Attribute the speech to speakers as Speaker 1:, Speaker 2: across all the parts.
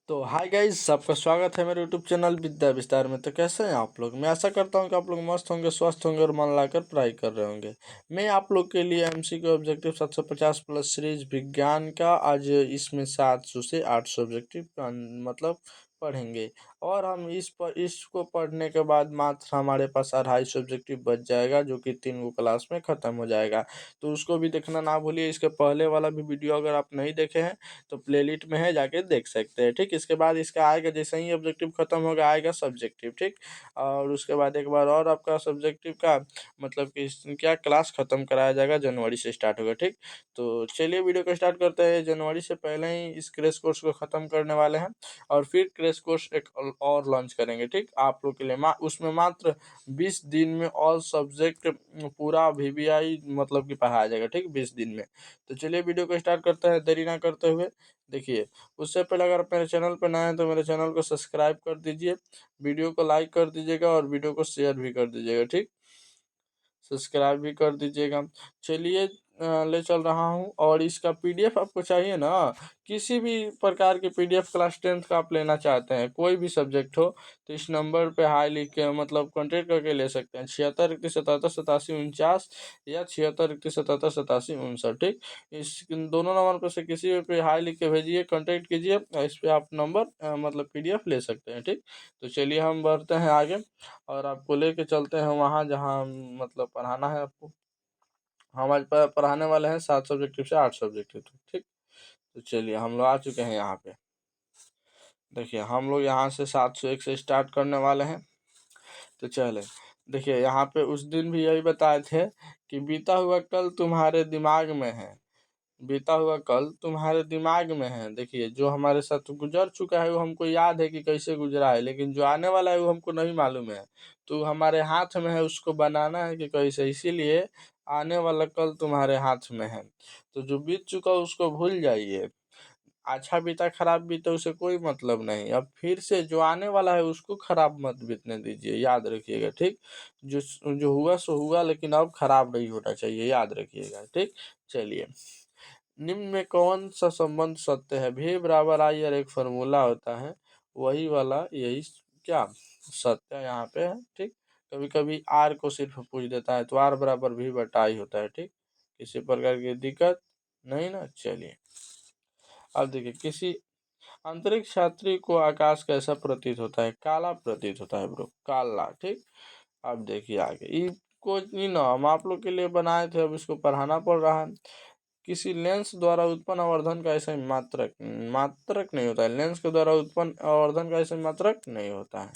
Speaker 1: तो hi guys, आपका स्वागत है मेरे यूट्यूब चैनल विद्या विस्तार में। तो कैसे हैं आप लोग? मैं आशा करता हूं कि आप लोग मस्त होंगे, स्वस्थ होंगे और मन लाकर पढ़ाई कर रहे होंगे। मैं आप लोग के लिए एमसीक्यू ऑब्जेक्टिव 750 प्लस सीरीज विज्ञान का आज इसमें 700 से 800 ऑब्जेक्टिव मतलब पढ़ेंगे। और हम इसको पढ़ने के बाद मात्र हमारे पास 250 ऑब्जेक्टिव बच जाएगा, जो कि 3 क्लास में ख़त्म हो जाएगा। तो उसको भी देखना ना भूलिए। इसके पहले वाला भी वीडियो अगर आप नहीं देखे हैं तो प्लेलिस्ट में है, जाके देख सकते हैं। ठीक, इसके बाद इसका आएगा, जैसे ही ऑब्जेक्टिव खत्म होगा आएगा सब्जेक्टिव। ठीक, और उसके बाद एक बार और आपका सब्जेक्टिव का मतलब कि क्या क्लास खत्म कराया जाएगा, जनवरी से स्टार्ट होगा। ठीक, तो चलिए वीडियो को स्टार्ट करते हैं। जनवरी से पहले ही इस क्रैश कोर्स को ख़त्म करने वाले हैं और फिर क्रैश कोर्स एक और लॉन्च करेंगे। ठीक, आप लोग के लिए उसमें मात्र 20 दिन में ऑल सब्जेक्ट पूरा वीवीआई मतलब कि पढ़ाया जाएगा। ठीक, 20 दिन में। तो चलिए वीडियो को स्टार्ट करते हैं देरी ना करते हुए। देखिए, उससे पहले अगर आप मेरे चैनल पर नए हैं तो मेरे चैनल को सब्सक्राइब कर दीजिए, वीडियो को लाइक कर दीजिएगा और वीडियो को शेयर भी कर दीजिएगा। ठीक, सब्सक्राइब भी कर दीजिएगा। चलिए ले चल रहा हूँ। और इसका पीडीएफ आपको चाहिए ना, किसी भी प्रकार की पीडीएफ क्लास 10th का आप लेना चाहते हैं, कोई भी सब्जेक्ट हो, तो इस नंबर पे हाई लिख के मतलब कॉन्टेक्ट करके ले सकते हैं। 76 31 77 87 49 या 76 31 77 87 49। ठीक, इस इन दोनों नंबर पर से किसी भी पे हाई लिख के भेजिए, कॉन्टेक्ट कीजिए, इस पर आप नंबर मतलब पीडीएफ ले सकते हैं। ठीक, तो चलिए हम बढ़ते हैं आगे और आपको लेके चलते हैं वहाँ जहाँ मतलब पढ़ाना है आपको। हमारे पढ़ाने वाले हैं 7 सब्जेक्टिव से 8 सब्जेक्टिव तक। ठीक, तो चलिए हम लोग आ चुके हैं यहाँ पे। देखिए, हम लोग यहाँ से 701 से स्टार्ट करने वाले हैं। तो चले, देखिए यहाँ पे उस दिन भी यही बताए थे कि बीता हुआ कल तुम्हारे दिमाग में है, बीता हुआ कल तुम्हारे दिमाग में है। देखिए, जो हमारे साथ गुजर चुका है वो हमको याद है कि कैसे गुजरा है, लेकिन जो आने वाला है वो हमको नहीं मालूम है। तो हमारे हाथ में है, उसको बनाना है कि कैसे। इसीलिए आने वाला कल तुम्हारे हाथ में है। तो जो बीत चुका उसको भूल जाइए। अच्छा बीता खराब बीता उसे कोई मतलब नहीं। अब फिर से जो आने वाला है उसको खराब मत बीतने दीजिए, याद रखिएगा। ठीक, जो जो हुआ सो हुआ, लेकिन अब खराब नहीं होना चाहिए, याद रखिएगा। ठीक, चलिए, निम्न में कौन सा संबंध सत्य है? भी बराबर आई और एक फार्मूला होता है, वही वाला यही क्या सत्य यहाँ पे है। ठीक, कभी कभी आर को सिर्फ पूछ देता है तो आर बराबर भी बटा आई होता है। ठीक, किसी प्रकार की दिक्कत नहीं ना। चलिए, अब देखिए, किसी अंतरिक्ष यात्री को आकाश कैसा प्रतीत होता है? काला प्रतीत होता है ब्रो, काला। ठीक, अब देखिए आगे, ये कुछ नहीं ना, हम आप लोग के लिए बनाए थे, अब इसको पढ़ाना पड़ रहा है। किसी लेंस द्वारा उत्पन्न आवर्धन का ऐसा मात्रक मात्रक नहीं होता है। लेंस के द्वारा उत्पन्न आवर्धन का ऐसा मात्रक नहीं होता है।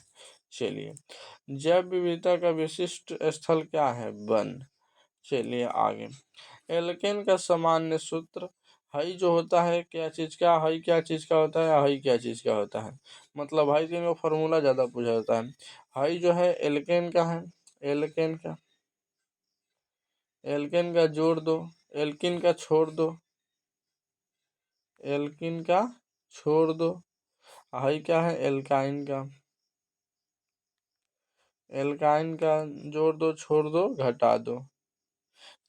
Speaker 1: चलिए, जैव विविधता का विशिष्ट स्थल क्या है? वन। चलिए आगे, एल्केन का सामान्य सूत्र। हई जो होता है क्या चीज का, हई क्या चीज का होता है, हई क्या चीज का होता है, मतलब हई तीनों फॉर्मूला ज्यादा पूछा जाता है। हई जो है एल्केन का है, एल्केन का, एल्केन का जोड़ दो, एल्किन का छोड़ दो, एल्किन का छोड़ दो। हई क्या है? एल्काइन का, एल्काइन का जोड़ दो, छोड़ दो, घटा दो।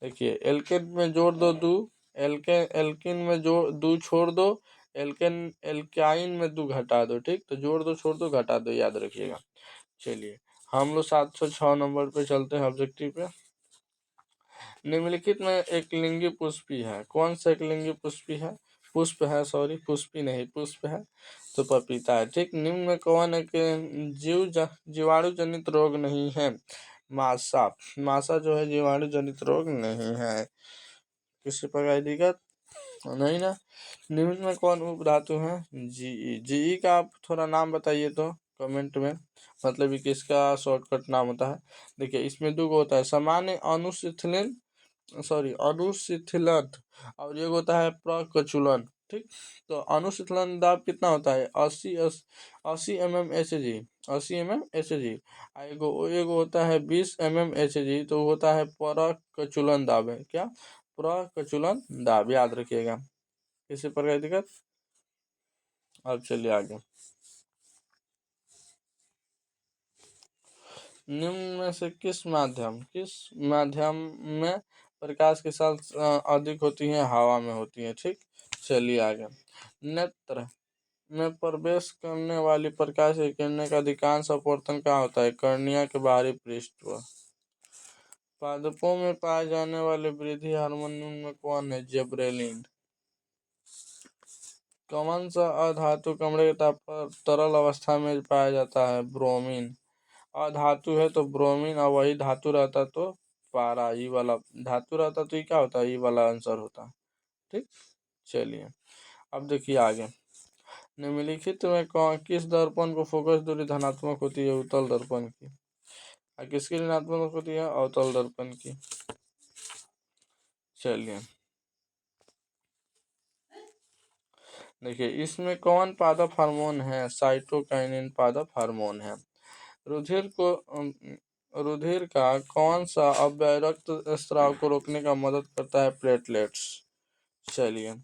Speaker 1: देखिए, एल्केन में जोड़ दो दो, एल्किन में जोड़ दो, छोड़ दो, एल्केन एल्काइन में दो घटा दो। ठीक, तो जोड़ दो, छोड़ दो, घटा दो, याद रखिएगा। चलिए, हम लोग 706 नंबर पे चलते हैं ऑब्जेक्टिव पे। निम्नलिखित में एक लिंगी पुष्पी है। कौन सा एक लिंगी पुष्पी है? पुष्प है, सॉरी, पुष्पी नहीं, पुष्प है तो पपीता है। ठीक, निम्न में कौन एक जीवाणु जनित रोग नहीं है? मासा। मासा जो है जीवाणु जनित रोग नहीं है, किसी प्रकार की दिक्कत नहीं ना। निम्न में कौन उप धातु है? जीई। जीई का आप थोड़ा नाम बताइए तो कमेंट में, मतलब ये किसका शॉर्टकट नाम होता है। देखिए, इसमें दो होता है, सामान्य अनुशिथिलन, सॉरी अनुशिथिलन, और एक होता है प्रकचुलन। ठीक, तो अनुशिथिलन दाब कितना होता है? 80 mm Hg, 80 mm Hg। एगो एगो होता है 20 mm Hg, तो होता है प्रकचुलन दाब। है क्या? प्रकचुलन दाब, याद रखिएगा, किसी प्रकार की दिक्कत। अब चलिए आगे, निम्न में से किस माध्यम में प्रकाश की साल अधिक होती है? हवा में होती है। ठीक, चलिए आगे, नेत्र में प्रवेश करने वाली प्रकाश की किरणें का अधिकांश अपवर्तन कहाँ होता है? कर्निया के बाहरी पृष्ठ पर। पादपों में पाए जाने वाले वृद्धि हार्मोन में कौन है? जिबरेलिन। कौन सा अधातु कमरे के ताप पर तरल अवस्था में पाया जाता है? ब्रोमीन। अधातु है तो ब्रोमीन, और वही धातु रहता तो पारा, ई वाला धातु रहता तो ये क्या होता है? ई वाला आंसर होता। ठीक, चलिए अब देखिए आगे। निम्नलिखित में कौन किस दर्पण को फोकस दूरी धनात्मक होती है? उत्तल दर्पण की। और किसकी ऋणात्मक होती है? अवतल दर्पण की। चलिए देखिए, इसमें कौन पादप हार्मोन है? साइटोकाइनिन पादप हार्मोन है। रुधिर का कौन सा अवयव रक्त स्राव को रोकने का मदद करता है? प्लेटलेट्स। चलिए,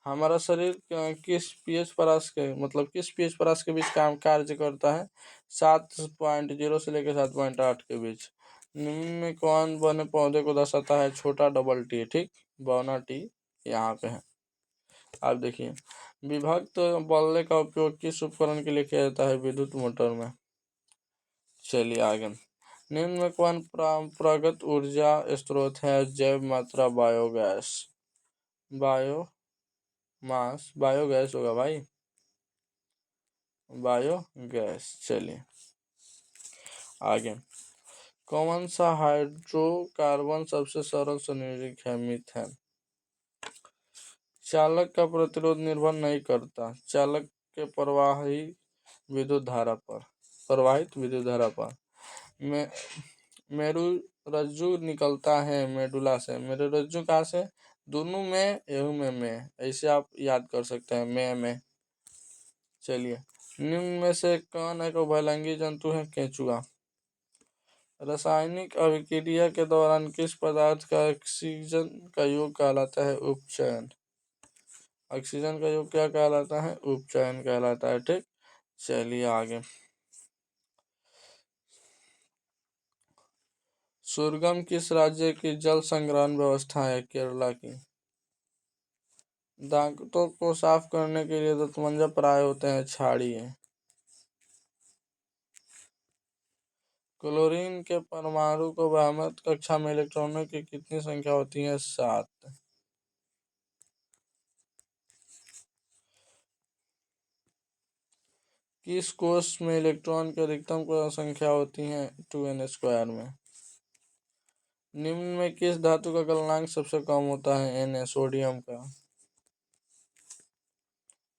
Speaker 1: हमारा शरीर किस पीएच परास के किस पीएच परास के बीच काम कार्य करता है? 7.0 से लेकर 7.8 के बीच। निम्न में कौन बने पौधे को दर्शाता है? छोटा डबल टी। ठीक, बौना टी यहाँ पे है। आप देखिए, विभक्त बल्ले का उपयोग किस उपकरण के लिए किया जाता है? विद्युत मोटर में। चलिए आगे। निम्न में कौन परंपरागत ऊर्जा स्रोत है? जैव मात्रा बायोगैस। बायोगैस होगा भाई, बायोगैस। चलिए आगे। कौन सा हाइड्रोकार्बन सबसे सरल संयोजक है? मीथेन। चालक का प्रतिरोध निर्भर नहीं करता चालक के प्रवाहित विद्युत धारा पर। मे मेरु रज्जु निकलता है मेडुला से। मेरु रज्जु कहाँ से? दोनों में, एहू में ऐसे आप याद कर सकते हैं, में। चलिए, निम्न में से कौन एक उभयलिंगी जंतु है? केंचुआ। रासायनिक अभिक्रिया के दौरान किस पदार्थ का ऑक्सीजन का योग कहलाता है? उपचयन। ऑक्सीजन का योग क्या कहलाता है? उपचयन कहलाता है। ठीक, चलिए आगे। सुरगम किस राज्य की जल संग्रहण व्यवस्था है? केरला की। दांतों को साफ करने के लिए दंतमंजन प्राय होते हैं क्षारीय। क्लोरीन के परमाणु को ब्रह्मस्त्र कक्षा में इलेक्ट्रॉनों की कितनी संख्या होती है? 7। किस कोष में इलेक्ट्रॉन की अधिकतम संख्या होती है? 2n² में। निम्न में किस धातु का गलनांक सबसे कम होता है? Na, सोडियम का।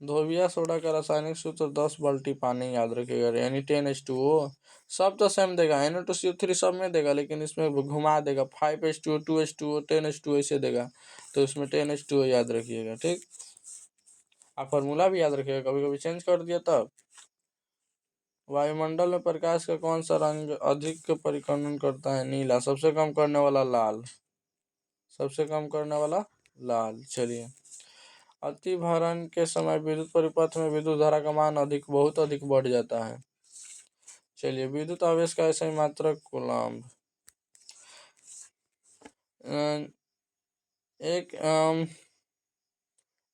Speaker 1: धोबिया सोडा का रासायनिक सूत्र 10 बाल्टी पानी, याद रखिएगा, यानी 10H2O। सब तो सेम देगा, Na2CO3 सब में देगा, लेकिन इसमें घुमा देगा 5H2O, 2H2O, 10H2O ऐसे देगा, तो इसमें 10H2O याद रखिएगा। ठीक, आप फार्मूला भी याद रखिएगा, कभी कभी चेंज कर दिया तब। वायुमंडल में प्रकाश का कौन सा रंग अधिक परिक्रमण करता है? नीला। सबसे कम करने वाला लाल। चलिए, अति भारण के समय विद्युत परिपथ में विद्युत धारा का मान बहुत अधिक बढ़ जाता है। चलिए, विद्युत आवेश का ऐसा ही मात्रक कूलम्ब। एक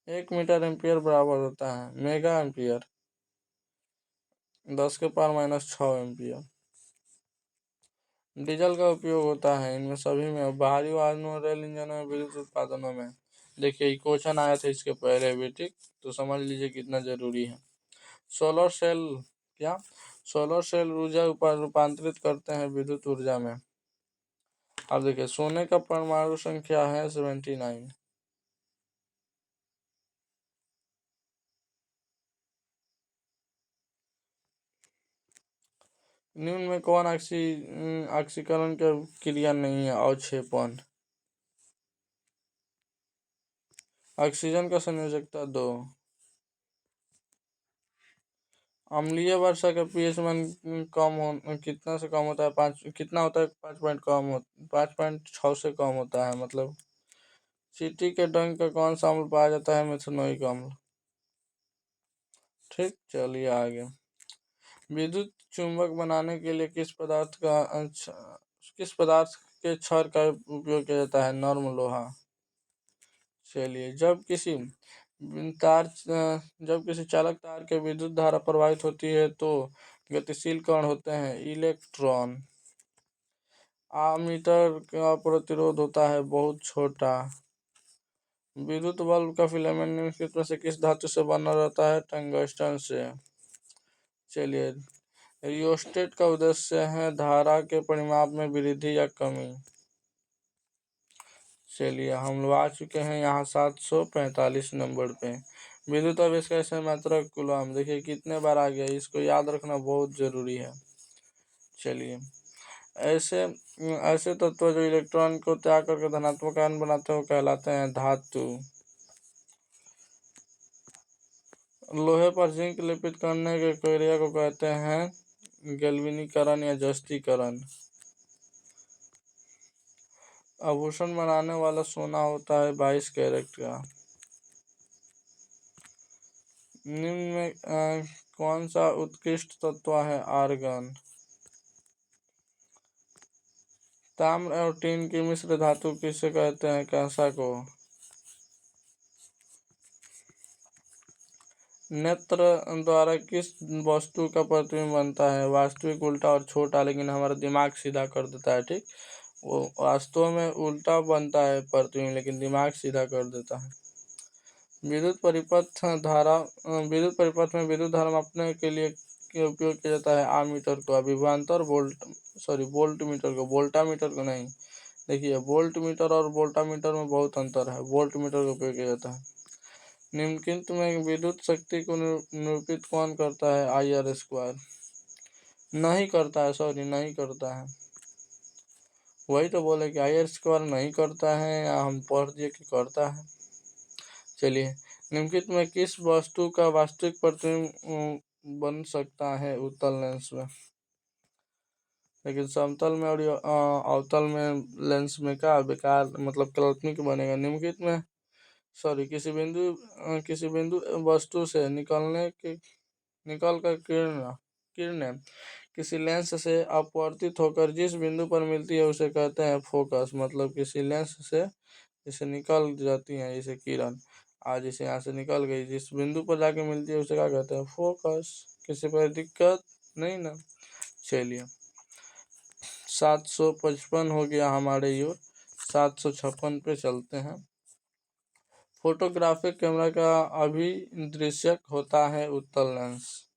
Speaker 1: 1 मीटर एम्पियर बराबर होता है मेगा एम्पियर, 10⁻⁻6 एम्पियर। डीजल का उपयोग होता है इनमें सभी में, बाहरी वाहनों, रेल इंजनों में, विद्युत उत्पादनों में। देखिए, क्वेश्चन आया था इसके पहले भी। ठीक, तो समझ लीजिए कितना जरूरी है। सोलर सेल क्या? सोलर सेल ऊर्जा रूपांतरित करते हैं विद्युत ऊर्जा में। अब देखिए, सोने का परमाणु संख्या है 79। निम्न में कौन ऑक्सीकरण की क्रिया नहीं है? अवक्षेपण। ऑक्सीजन का संयोजकता 2। अम्लीय वर्षा का पीएच मान कितना से कम होता है? 5। कितना होता है? 5.6 से कम होता है, मतलब। चींटी के डंक का कौन सा अम्ल पाया जाता है? मेथनोइक अम्ल। ठीक, चलिए आगे। विद्युत चुंबक बनाने के लिए किस पदार्थ के क्षार का उपयोग किया जाता है? नर्म लोहा। चलिए, जब किसी तार जब किसी चालक तार के विद्युत धारा प्रवाहित होती है तो गतिशील कण होते हैं इलेक्ट्रॉन। आमीटर का प्रतिरोध होता है बहुत छोटा। विद्युत बल्ब का फिलामेंट निम्नलिखित में से किस धातु से बना रहता है? टंगस्टन से। चलिए, रियोस्टेट का उद्देश्य है धारा के परिमाप में वृद्धि या कमी। चलिए, हम लोग आ चुके हैं यहाँ 745 नंबर पे। विद्युत आवेश का ऐसे मात्रक कूलम, देखिए कितने बार आ गया, इसको याद रखना बहुत जरूरी है। चलिए, ऐसे ऐसे तत्व जो इलेक्ट्रॉन को त्याग करके धनात्मक आयन बनाते हैं वो कहलाते हैं धातु। लोहे पर जिंक लेपित करने के क्रिया को कहते हैं गैल्वेनीकरण या जस्तीकरण। आभूषण बनाने वाला सोना होता है 22 कैरेट का। निम्न में कौन सा उत्कृष्ट तत्व है? आर्गन। ताम्र और टीन की मिश्र धातु किसे कहते हैं? कांसा को। नेत्र द्वारा किस वस्तु का प्रतिबिंब बनता है? वास्तविक उल्टा और छोटा, लेकिन हमारा दिमाग सीधा कर देता है। ठीक, वो वास्तव में उल्टा बनता है प्रतिबिंब, लेकिन दिमाग सीधा कर देता है। विद्युत परिपथ में विद्युत धारा मापने के लिए उपयोग किया जाता है आमीटर को, विभवांतर वोल्ट मीटर को, वोल्टामीटर को नहीं। देखिए, वोल्ट मीटर और वोल्टामीटर में बहुत अंतर है। वोल्ट मीटर का उपयोग किया जाता है। निम्नलिखित में विद्युत शक्ति को निरूपित कौन करता है? IR²। नहीं करता है, सॉरी, नहीं करता है। वही तो बोले कि IR² नहीं करता है, या हम पढ़ दिए कि करता है। चलिए, निम्नलिखित में किस वस्तु का वास्तविक प्रतिबिंब बन सकता है उत्तल लेंस में? लेकिन समतल में और अवतल में लेंस में क्या बेकार, मतलब काल्पनिक बनेगा। निम्नलिखित में किसी बिंदु वस्तु से निकल कर किरणें किसी लेंस से अपवर्तित होकर जिस बिंदु पर मिलती है उसे कहते हैं फोकस। मतलब किसी लेंस से जैसे निकल जाती है जैसे किरण, आज जैसे यहाँ से निकल गई, जिस बिंदु पर जाके मिलती है उसे क्या कहते हैं? फोकस। किसी पर दिक्कत नहीं ना। चलिए, 755 हो गया हमारे योर। 756 पे चलते हैं। फोटोग्राफिक कैमरा का अभिदृश्यक होता है उत्तल लेंस,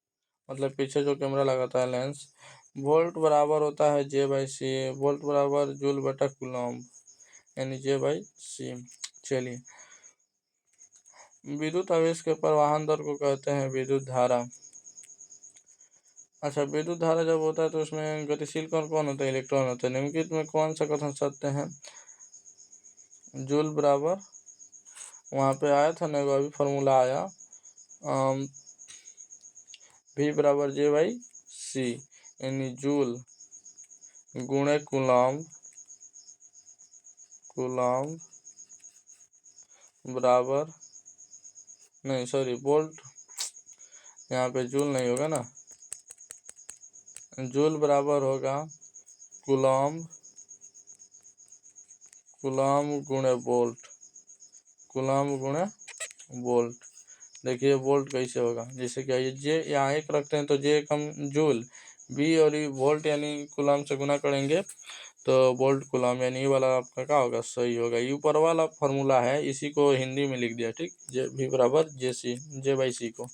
Speaker 1: मतलब पीछे जो कैमरा लगाता है लेंस। वोल्ट बराबर होता है J/C। वोल्ट बराबर जूल बटा कूलम, यानी J/C। चलिए, विद्युत आवेश के प्रवाहन दर को कहते हैं विद्युत धारा। अच्छा, विद्युत धारा जब होता है तो उसमें गतिशील कौन कौन होता है? इलेक्ट्रॉन होता है। निम्नलिखित में कौन सा कथन सत्य है? जूल बराबर, वहाँ पे आया था ना, अभी फॉर्मूला आया, V बराबर J/C, यानी जूल गुणे कूलम बराबर, नहीं सॉरी, वोल्ट, यहाँ पे जूल नहीं होगा ना, जूल बराबर होगा कूलम गुणे वोल्ट। देखिए वोल्ट कैसे होगा, जैसे कि ये जे यहाँ एक रखते हैं तो जे कम जूल, बी और वोल्ट यानी कूलम से गुना करेंगे तो वोल्ट कूलम, यानी ये वाला आपका क्या होगा? सही होगा। ये ऊपर वाला फॉर्मूला है, इसी को हिंदी में लिख दिया। ठीक, जे V बराबर J/C को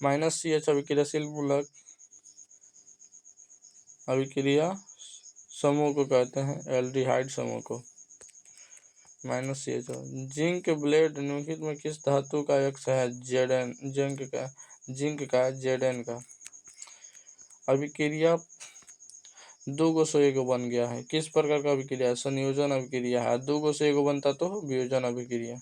Speaker 1: -CH अभिक्रियाशील मूलक अभिक्रिया समूह को कहते हैं एल्डिहाइड समूह को। -CH। जिंक ब्लेड निम्नलिखित में किस धातु का यक्ष है? जिंक का Zn का। अभिक्रिया 2 से 1 बन गया है, किस प्रकार का अभिक्रिया है? संयोजन अभिक्रिया है। 2 से 1 बनता तो वियोजन अभिक्रिया।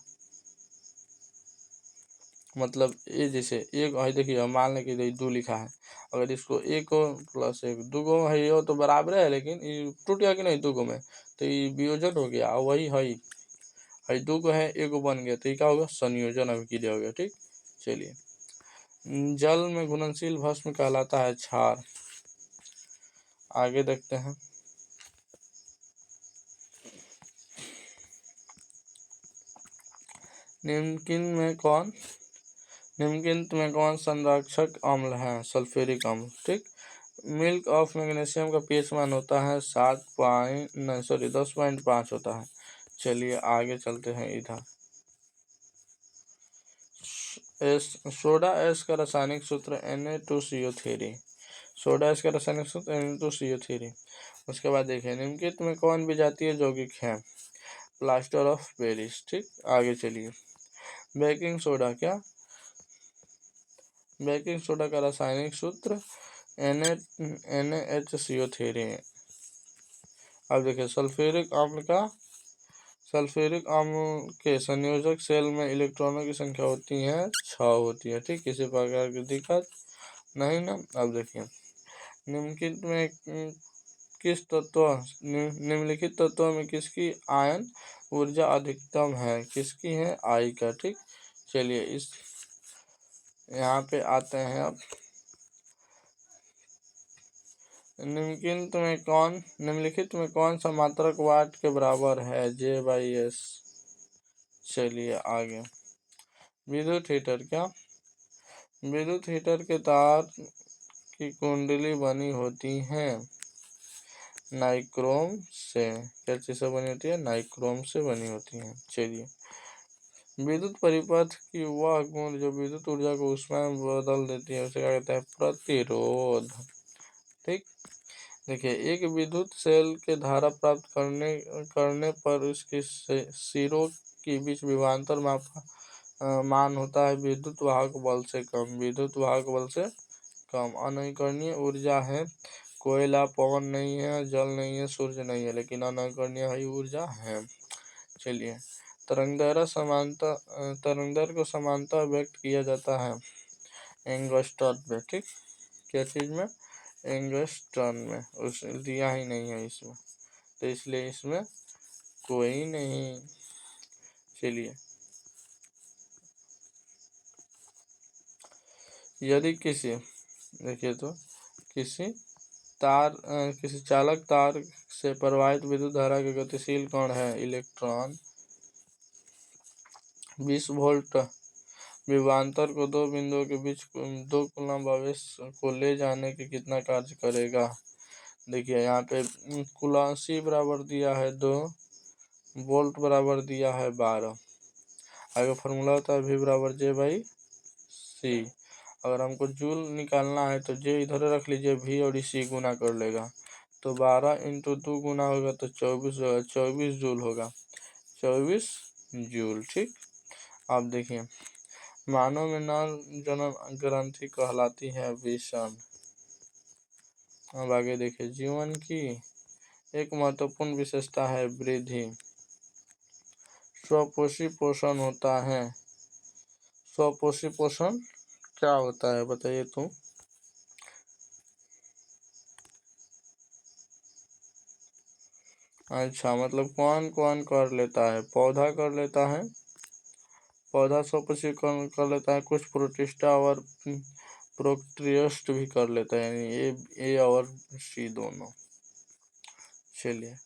Speaker 1: मतलब ये जैसे एक है, देखिए मान लें कि 2 लिखा है, अगर इसको 1 + 1 2 है, ये तो बराबर है, लेकिन ये टूट गया कि नहीं 2 में, तो ये वियोजन हो गया। वही है 2 है 1 बन गया, तो ये क्या होगा? संयोजन अभिक्रिया हो गया। ठीक, चलिए, जल में घुलनशील भस्म कहलाता है क्षार। आगे देखते हैं। निम्नलिखित में कौन संरक्षक अम्ल है? सल्फ्यूरिक अम्ल। ठीक। मिल्क ऑफ मैग्नीशियम का पीएच मान होता है 10.5 होता है। चलिए आगे चलते हैं इधर। सोडा एस का रासायनिक सूत्र Na2CO3। सोडा एस का रासायनिक सूत्र Na2CO3। उसके बाद देखिए निम्नलिखित में कौन विजातीय यौगिक है? Plaster of Paris. ठीक। आगे चलिए। बेकिंग सोडा का रासायनिक सूत्र NaHCO3। अब देखिए सल्फ्यूरिक अम्ल के संयोजक सेल में इलेक्ट्रॉनों की संख्या होती है 6 होती है। ठीक। किसी प्रकार की दिक्कत नहीं ना। अब देखिए निम्नलिखित तत्वों में किसकी आयन ऊर्जा अधिकतम है? किसकी है? आई का। ठीक। चलिए इस यहाँ पे आते हैं अब। निम्नलिखित में कौन सा मात्रक वाट के बराबर है? J/S। चलिए आगे। विद्युत हीटर के तार की कुंडली बनी होती है नाइक्रोम से। क्या चीज से बनी होती है? नाइक्रोम से बनी होती है। चलिए विद्युत परिपथ की वह गुण जो विद्युत ऊर्जा को ऊष्मा में बदल देती है उसे क्या कहते हैं? प्रतिरोध। ठीक। देखिए एक विद्युत सेल के धारा प्राप्त करने पर उसके सिरों के बीच विभवांतर मान होता है विद्युत वाहक बल से कम। अनवीकरणीय ऊर्जा है। कोयला, पवन नहीं है, जल नहीं है, सूर्य नहीं है, लेकिन अनवीकरणीय ऊर्जा है। चलिए तरंगदैर्घ्य को समानता व्यक्त किया जाता है एंगस्ट्रॉम में। ठीक। क्या चीज में? एंगस्ट्रॉम में। उस दिया ही नहीं है इसमें, तो इसलिए इसमें कोई नहीं। चलिए यदि किसी चालक तार से प्रवाहित विद्युत धारा के गतिशील कण है इलेक्ट्रॉन 20 वोल्ट विभवांतर को दो बिंदुओं के बीच 2 कूलम्ब आवेश को ले जाने के कितना कार्य करेगा? देखिए यहाँ पे C बराबर दिया है 2, वोल्ट बराबर दिया है 12। आगे फॉर्मूला होता है V बराबर J/C। अगर हमको जूल निकालना है तो J इधर रख लीजिए, V और C गुना कर लेगा तो 12 × 2 गुना होगा तो 24 होगा, 24 जूल होगा, 24 जूल। ठीक। अब देखिए मानव में नर जनन ग्रंथि कहलाती है वृषण। अब आगे देखिए जीवन की एक महत्वपूर्ण विशेषता है वृद्धि। स्वपोषी पोषण होता है। स्वपोषी पोषण क्या होता है बताइए तुम? अच्छा मतलब कौन कौन कर लेता है? पौधा कर लेता है, पौधा स्वपोषी कर लेता है, कुछ प्रोटिस्टा और प्रोक्टियस्ट भी कर लेता है, यानी ए और सी दोनों। चलिए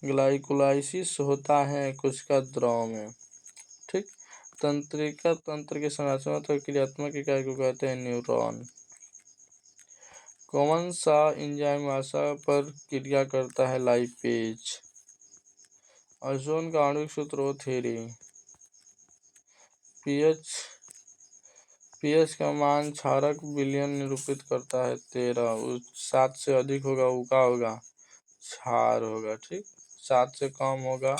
Speaker 1: ग्लाइकोलाइसिस होता है कुछ का द्रव में। ठीक। तंत्रिका तंत्र के संरचनात्मक और क्रियात्मक इकाई को कहते हैं न्यूरॉन। कौन सा एंजाइम आशा पर क्रिया करता है? लाइपेज। ओजोन का आणविक सूत्र O3। पीएच का मान क्षारक विलयन निरूपित करता है 13। 7 से अधिक होगा वो क्या होगा? क्षार होगा। ठीक। 7 से कम होगा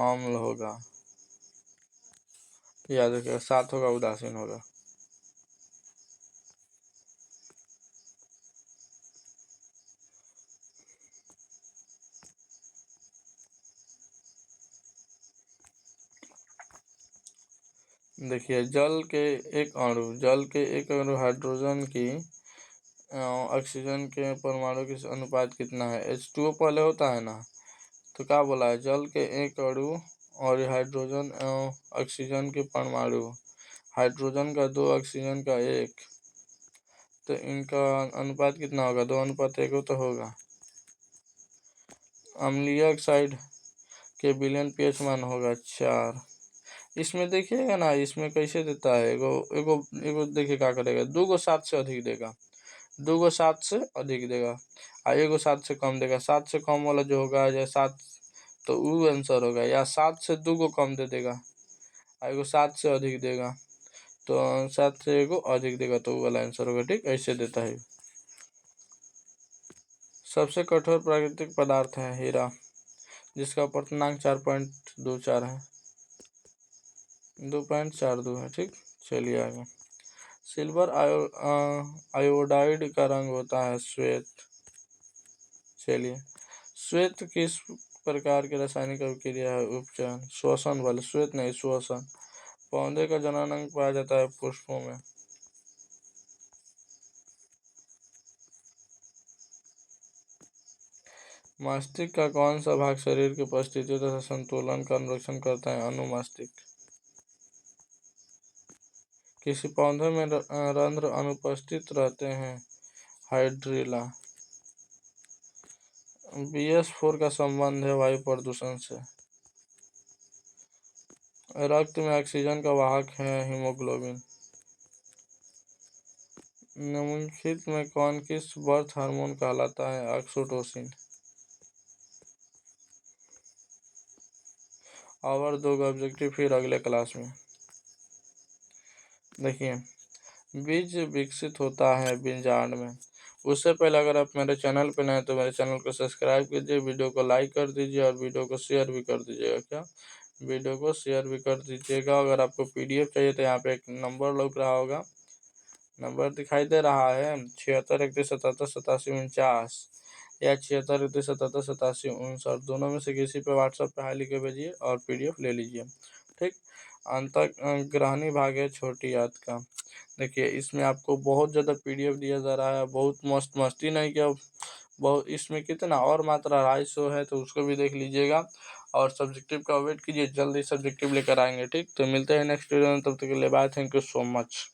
Speaker 1: अम्ल होगा, याद रखिएगा। 7 होगा उदासीन होगा। देखिए जल के एक अणु हाइड्रोजन की ऑक्सीजन के परमाणु के अनुपात कितना है? H2O पहले होता है ना, तो क्या बोला है? जल के एक अणु और हाइड्रोजन एवं ऑक्सीजन के परमाणु, हाइड्रोजन का 2, ऑक्सीजन का 1, तो इनका अनुपात कितना होगा? 2:1 तो होगा। अम्लीय ऑक्साइड के बिलियन pH मान होगा 4। इसमें देखिएगा ना, इसमें कैसे देता है, एगो एगो एगो देखिए क्या करेगा, 2 को 7 से अधिक देगा, 2 को 7 से अधिक देगा, और एगो 7 से कम देगा। 7 से कम वाला जो होगा या 7, तो वो आंसर होगा, या 7 से 2 को कम दे देगा, एगो 7 से अधिक देगा, तो 7 से एगो अधिक देगा, तो वो वाला आंसर होगा। ठीक, ऐसे देता है। सबसे कठोर प्राकृतिक पदार्थ है हीरा, जिसका अपर्तनांक 4.24 है, 2.42 है। ठीक, चलिए आगे। सिल्वर आयोडाइड का रंग होता है श्वेत। चलिए, श्वेत किस प्रकार की रासायनिक अभिक्रिया है? उपचयन, श्वसन बल, श्वेत नहीं श्वसन। पौधे का जनन अंग पाया जाता है पुष्पों में। मस्तिष्क का कौन सा भाग शरीर की परिस्थितियों तथा संतुलन का अनुरक्षण करता है? अनुमस्तिष्क। किसी पौधे में रंध्र अनुपस्थित रहते हैं? हाइड्रिला। BS4 का संबंध है वायु प्रदूषण से। रक्त में ऑक्सीजन का वाहक है हीमोग्लोबिन। निम्नलिखित में कौन किस बर्थ हार्मोन कहलाता है? ऑक्सीटोसिन। और 2 का ऑब्जेक्टिव फिर अगले क्लास में। देखिए, बीज विकसित होता है बीजांड में। उससे पहले अगर आप मेरे चैनल पर नए हैं तो मेरे चैनल को सब्सक्राइब कीजिए, वीडियो को लाइक कर दीजिए और वीडियो को शेयर भी कर दीजिएगा। क्या, वीडियो को शेयर भी कर दीजिएगा। अगर आपको PDF चाहिए तो यहाँ पे एक नंबर लग रहा होगा, नंबर दिखाई दे रहा है 76 31 77 87 49, या 76 31 77 87 59, दोनों में से किसी पे व्हाट्सएप पे हाई लिख के भेजिए और PDF ले लीजिए। ठीक, अंतःग्रहणी भाग है छोटी आंत का। देखिए, इसमें आपको बहुत ज़्यादा PDF दिया जा रहा है, बहुत मस्ती नहीं किया, बहुत इसमें कितना और मात्रा 250 है, तो उसको भी देख लीजिएगा और सब्जेक्टिव का वेट कीजिए, जल्दी सब्जेक्टिव लेकर आएंगे। ठीक, तो मिलते हैं नेक्स्ट वीडियो में, तब तक के लिए bye, thank you so much.